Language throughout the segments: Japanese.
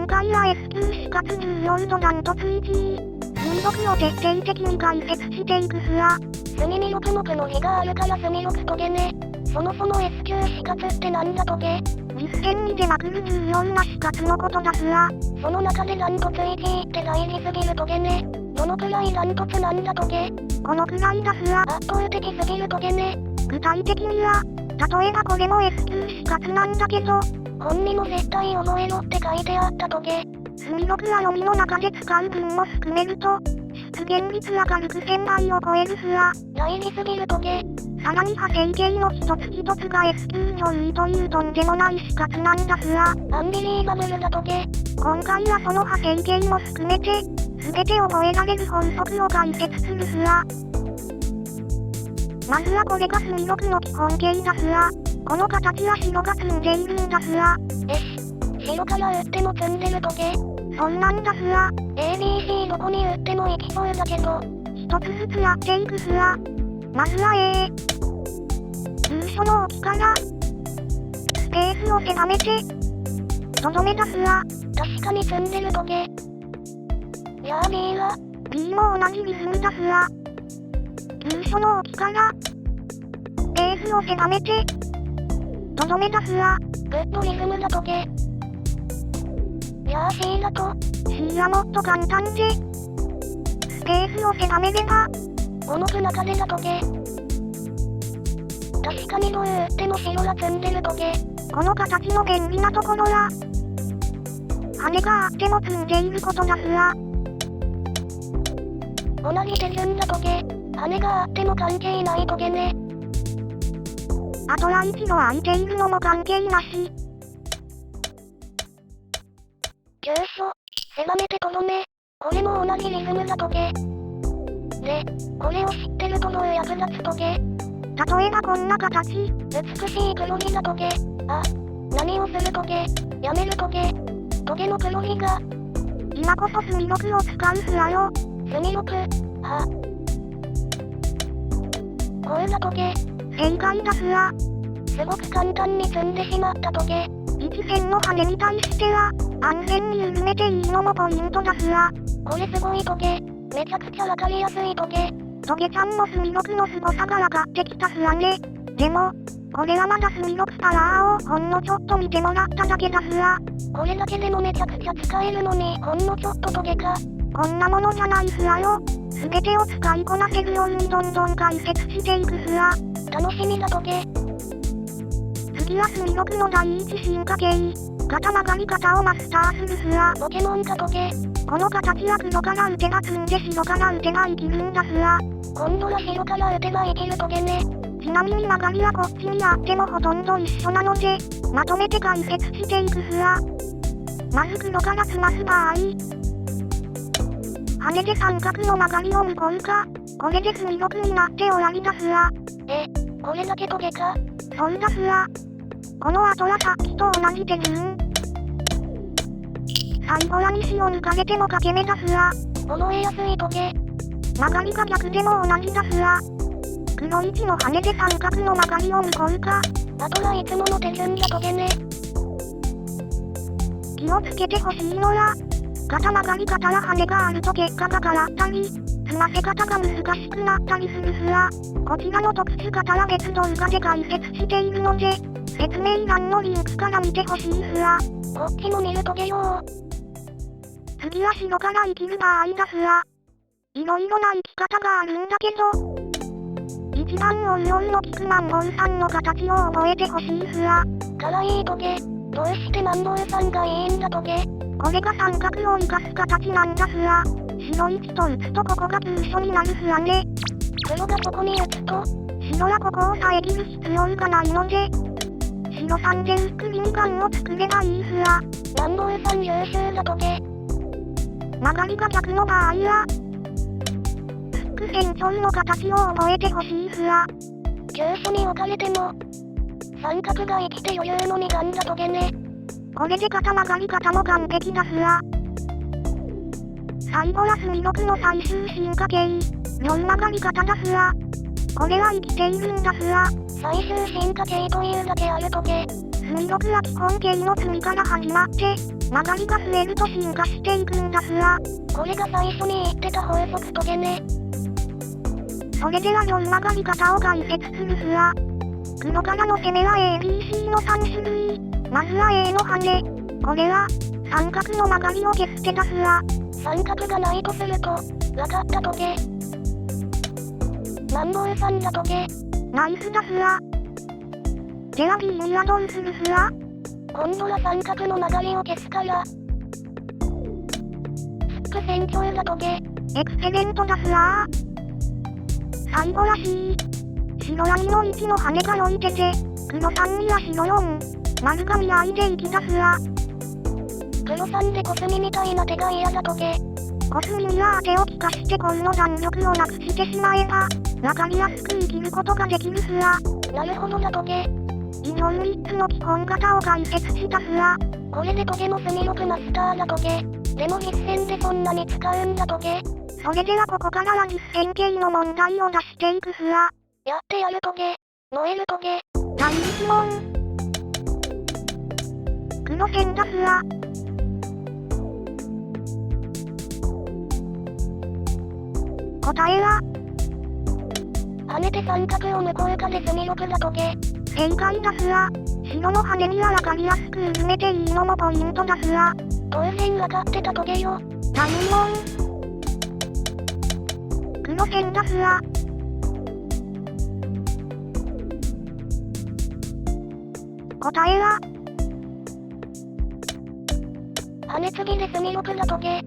今回は S 級死活14度ダントツ1位。水木を徹底的に解説していくすわ。隅に6目の日があるから隅6トゲね。そもそも S 級死活ってなんだトゲ？実践に出まくる14な死活のことだすわ。その中でダントツ1位って大事すぎるトゲね。どのくらいダントツなんだトゲ？このくらいだすわ。圧倒的すぎるトゲね。具体的には、例えばこれも S 級死活なんだけど、本にも絶対覚えろって書いてあったトゲ。隅6は読みの中で使う分も含めると、出現率は軽く1000倍を超えるすわ。大事すぎるトゲ。さらに派生形の一つ一つが S 級上位というとんでもない死活なんだすわ。アンビリーバブルだトゲ。今回はその派生形も含めて、すべて覚えられる法則を解説するすわ。まずはこれが隅6の基本形だすわ。この形は白が積んでいるんだすわ。白から打っても積んでるトゲ。そんなんだすわ。ABC どこに打ってもいきそうだけど。一つずつやっていくすわ。まずは A。住所の置きから、スペースを狭めて、とどめ出すわ。確かに積んでるトゲ。じゃあ B は B も同じリズム出すわ。住所の置きから、スペースを狭めて、とどめ出すわ。グッドリズムだトゲ。じゃあ C だと C はもっと簡単で、スペースを狭めれば、5目中でだトゲ。確かにどう打っても白が積んでるトゲ。この形の便利なところは、羽があっても積んでいることだすわ。同じ手順だトゲ。羽があっても関係ないトゲね。あとは一度空いているのも関係なし。住所、狭めてとどめ。これも同じリズムだトゲ。で、これを知ってるとどう役立つトゲ？例えばこんな形。美しい黒字だトゲ。あ、何をするトゲ？やめるトゲ。トゲの黒字が。今こそ隅6を使うすわよ。隅6、は。こうだトゲ。正解だすわ。すごく簡単に積んでしまったトゲ。一線の羽に対しては、安全に緩めていいのもポイントだすわ。これすごいトゲ。めちゃくちゃわかりやすいトゲ。トゲちゃんも隅6の凄さがわかってきたすわね。でも、これはまだ隅6パワーをほんのちょっと見てもらっただけだすわ。これだけでもめちゃくちゃ使えるのにほんのちょっとトゲか。こんなものじゃないすわよ。すべてを使いこなせるようにどんどん解説していくすわ。楽しみだトゲ。次は隅6の第一進化形。肩曲がり方をマスターするすわ。ポケモンかトゲ。この形は黒から打てば積んで白から打てば生きるんだすわ。今度は白から打てば生きるトゲね。ちなみに曲がりはこっちにあってもほとんど一緒なので、まとめて解説していくすわ。まず黒から詰ます場合。羽で三角の曲がりを向こうか。これで隅6になって終わりだすわ。これだけトゲか。そうだすわ。この後はさっきと同じ手順。最後は西を抜かれても掛け目だすわ。覚えやすいトゲ。曲がりが逆でも同じだすわ。黒1の羽で三角の曲がりを向こうか。あとはいつもの手順だトゲね。気をつけてほしいのは、肩曲がり方や羽があると結果が変わったり、済ませ方が難しくなったりするすわ。こちらの特殊方は別動画で解説しているので、説明欄のリンクから見てほしいすわ。こっちも見るトゲよ。次は白から生きる場合だすわ。いろいろな生き方があるんだけど、一番おいおいの効くマンボウさんの形を覚えてほしいすわ。かわいいトゲ。どうしてマンボウさんがいいんだトゲ。これが三角を生かす形なんだすわ。白1と打つとここが急所になるすわね。黒がここに打つと、白はここを遮る必要がないので、白3でゆっくり2眼を作ればいいすわ。マンボウさん優秀だトゲ。曲がりが逆の場合は、フック線長の形を覚えてほしいすわ。急所に置かれても、三角が生きて余裕の2眼だトゲね。これで肩曲がり方も完璧だすわ。最後は隅6の最終進化形。両曲がり方だすわ。これは生きているんだすわ。最終進化形というだけあるトゲ。墨6は基本形の積みから始まって、曲がりが増えると進化していくんだすら。これが最初に言ってた法則トゲね。それでは4曲がり方を解説するすら。黒からの攻めは ABC の3種類。まずは A の羽。これは、三角の曲がりを消す手だすら。三角がないとすると、わかったトゲ。マンボウさんだトゲ。ナイスだすら。では B にはどうするすら？今度は三角の曲がりを消すから。スップ船長だトゲ。エクセレントだすら。最後らしい。白ライの1の羽が良い手で、黒3には白4。丸が見合いでいきだすら。黒3でコスミみたいな手が嫌だトゲ。コスミには当てを利かしてコンの弾力をなくしてしまえば、わかりやすく生きることができるすら。なるほどだトゲ。以上3つの基本型を解説したすら。これでトゲも墨6マスターだトゲ。でも実践でそんなに使うんだトゲ。それではここからは実践系の問題を出していくすら。やってやるトゲ。ノエルトゲ。第1問。黒線だすら。答えは、跳ねて三角を向こうかで墨6だトゲ。正解だすら。白の羽にはわかりやすく埋めていいのもポイントだすら。当然わかってたトゲよ。第2問。黒線だすら。答えは、跳ね継ぎで墨6だトゲ。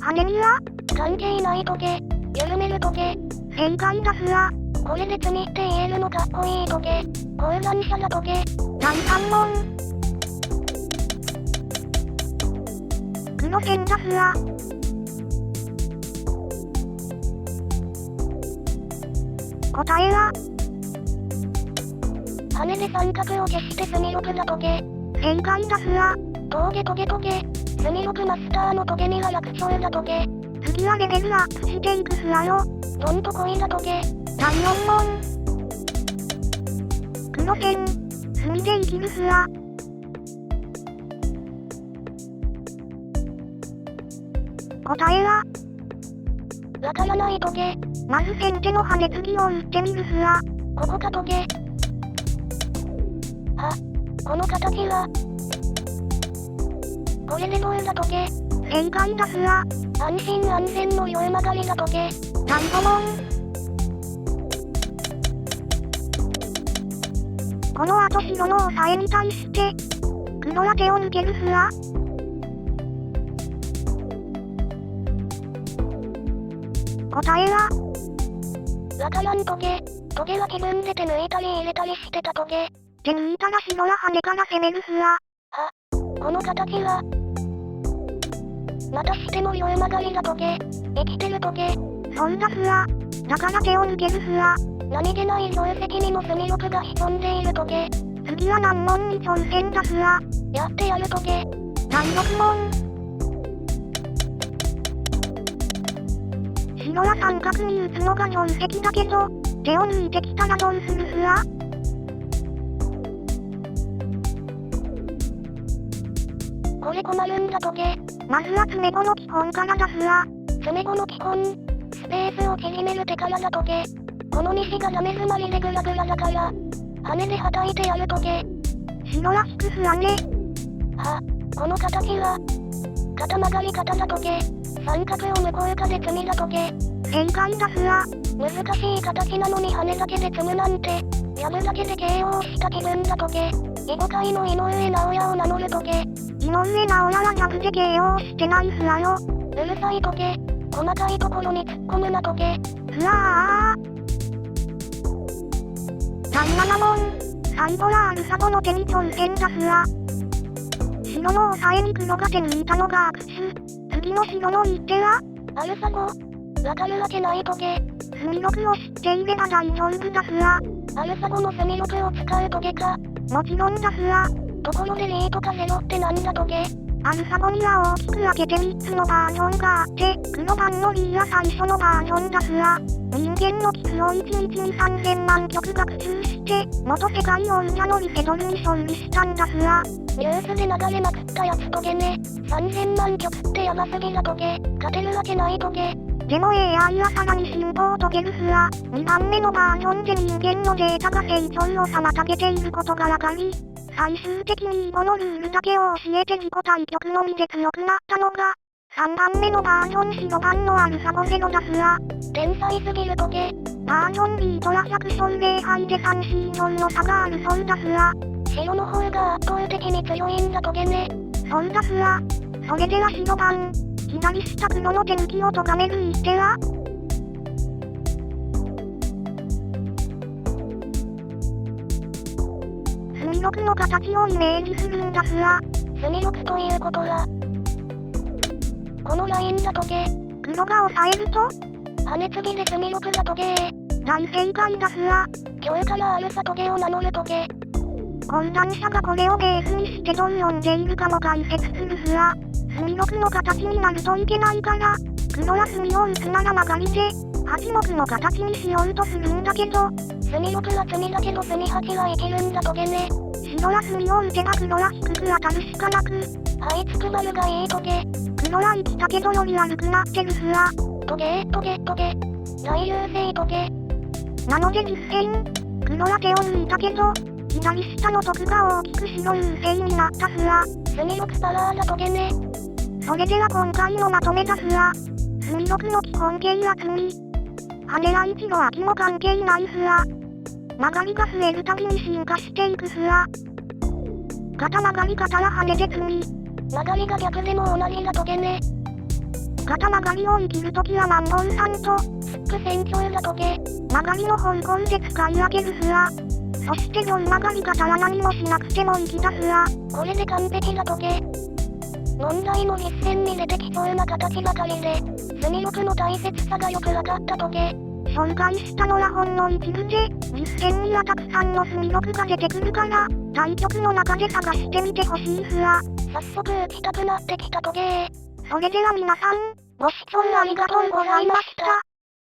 羽には関係ないトゲ。緩めるトゲ。正解だすら。これで積みって言えるのかっこいいトゲ。講談者だトゲ。第3問。黒線だすら。答えは、跳ねで三角を消して墨6だトゲ。正解だすら。トゲトゲトゲ。墨6マスターのトゲには楽勝だトゲ。次はレベルアップしていくすらよ。どんとこいだトゲ。第4問。黒線、墨で生きるすら。答えは、わからないトゲ。まず先手の羽継ぎを打ってみるすら。ここかトゲ。この形は。これでどうだトゲ。正解だすら。安心安全の夜曲がりだトゲ。第5問。この後白の押さえに対して、黒は手を抜けるすら。答えは、わからんトゲ。トゲは自分で手抜いたり入れたりしてたトゲ。手抜いたら白は羽から攻めるすら。この形は。またしても夜曲がりだトゲ。生きてるトゲ。そうだすら。だから手を抜けるすら。何気ない定石にも墨6が潜んでいるトゲ。次は難問に挑戦だすら。やってやるトゲ。第6問。白は三角に打つのが定石だけど、手を抜いてきたらどうするすら。これ困るんだトゲ。まずは詰碁の基本からだすら。詰碁の基本。スペースを縮める手からだトゲ。この西がダメ詰まりでグラグラだから、羽で叩いてやるトゲ。白は引くすらね。この形は、肩曲がり方だトゲ。三角を向こうかで積みだトゲ。正解だすら。難しい形なのに羽だけで積むなんて、やるだけで KO した気分だトゲ。囲碁界の井上尚弥を名乗るトゲ。井上尚弥はジャブで KO してないすらよ。うるさいトゲ。細かいところに突っ込むなトゲ。すらー。第7問。最後はアルサゴの手に挑戦だすら。白の押さえに黒が手抜いたのが悪手。次の白の一手はアルサゴ。わかるわけないトゲ。墨6を知っていれば大丈夫だすら。アルサゴの墨6を使うトゲか。もちろんだすら。ところでリーとかゼロってなんだトゲ。アルサゴには大きく分けて3つのバージョンがあって、黒番のリーは最初のバージョンだすら。みん間のキスを1日に3000万曲学習して、元世界王者のリセドルに勝利したんだすら。ニュースで流れまくったやつトゲね。3000万曲ってやばすぎだトゲ。勝てるわけないトゲ。でも AI はさらに進歩を遂げるすら、2番目のバージョンで人間のデータが成長を妨げていることがわかり、最終的に囲碁のルールだけを教えて自己対局のみで強くなったのが、3番目のバージョン白番のアルサゴゼロだすら。天才すぎるトゲ。バージョン B とは100勝0敗で 3C 勝の差があるそうだすら。白の方が圧倒的に強いんだトゲね。そうだすら。それでは白番、左下黒の手抜きを咎める一手は隅六の形をイメージするんだすら。隅六ということは、このラインだトゲ。黒が抑えると羽根継ぎで隅六だトゲー。大正解だすら。今日からアルサトゲを名乗るトゲ。講談者がこれをベースにしてどう読んでいるかも解説するすら。隅六の形になるといけないから、黒は隅を打つなら曲がりで、八目の形にしようとするんだけど、隅六は詰みだけど隅八は生きるんだトゲね。白は隅を打てば黒は低く当たるしかなく、はいつくばるがいいトゲ。黒は生きたけどより悪くなってるすら。トゲトゲトゲ。大優勢トゲ。なので実戦、黒は手を抜いたけど、左下の得が大きく白優勢になったすら。隅六パワーだトゲね。それでは今回のまとめだすら。隅六の基本形は詰み。羽根は一度空きも関係ないすら。曲がりが増えるたびに進化していくすら。肩曲がり方は羽根で詰み。曲がりが逆でも同じだトゲね。肩曲がりを生きるときはマンボウさんと、スック船長だトゲ。曲がりの方向で使い分けるすら。そして両曲がり方は何もしなくても生きたすら。これで完璧だトゲ。問題も実践に出てきそうな形ばかりで、隅六の大切さがよくわかったトゲ。紹介したのはほんの一部で、実践にはたくさんの隅六が出てくるから、対局の中で探してみてほしいすら。早速打ちたくなってきたトゲー。それでは皆さん、ご視聴ありがとうございました。